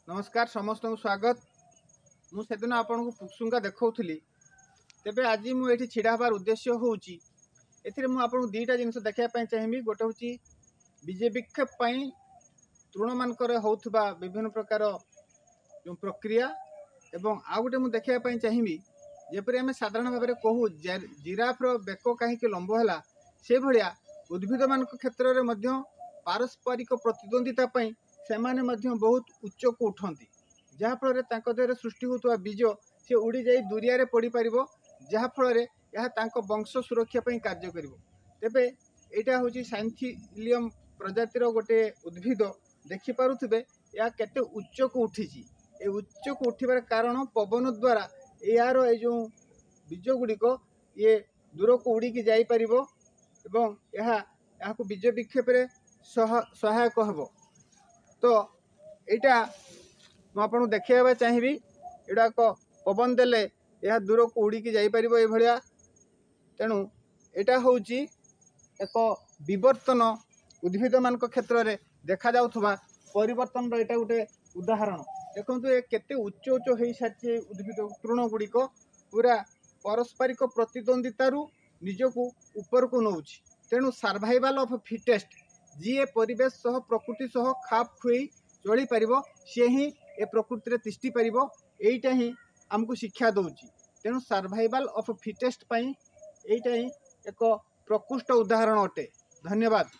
नमस्कार समस्त को स्वागत। मु सेदिन आपन को पुकसुंगा देखौथली तेबे आज मुझे छिड़ा हबार उद्देश्य होउची एथिरे मु आपन दुईटा जिनस देखा चाहिए। गोटे हूँ विजय विक्षेप तृण मानकर होउथबा विभिन्न प्रकार जो प्रक्रिया एवं आ गोटे मु देखा चाहिए जेपरि आम साधारण भाव में कहू जिराफर बेक कहीं लंब है से भाया उद्भिद मान क्षेत्र में पारस्परिक प्रतिद्वंदिता से माने बहुत उच्च को उठती जहाँफल देह सृष्टि होता बीज से उड़ी जा दुरिया पड़ पार जहाँफल यह वंश सुरक्षा कार्य कर। तेबे यहाँ हूँ साइंथिलियम प्रजातिर गोटे उद्भिद देखिपे या केते उच्च को उठी ए उच्च को उठार कारण पवन द्वारा यार जो बीज गुड़िक ये दूर को उड़ी जापर एवं यह बीज विक्षेप सहायक हम। तो यहाँ मुझे देखा चाहिए एटा एक पवन देले यह दूर को उड़ी जापर ये तेणु यहाँ हूँ एक विवर्तन उद्भिद मान क्षेत्र में देखा जाउथबा परिवर्तन यहाँ गोटे उदाहरण देखो ये केते उच्च उच्च हो सारी उद्भिद तृण गुड़िक पूरा पारस्परिक प्रतिद्वंदितारू निजको ऊपर को नौची। तेणु सर्वाइवल ऑफ फिटेस्ट जी परिवेश सह प्रकृति सह खाप खुई चली पार सी ही ए प्रकृति में तिष्टि पार यहीटा ही आमको शिक्षा दौची। तेणु सर्वाइवल ऑफ फिटेस्ट यहाँ ही एक प्रकृष्ट उदाहरण अटे। धन्यवाद।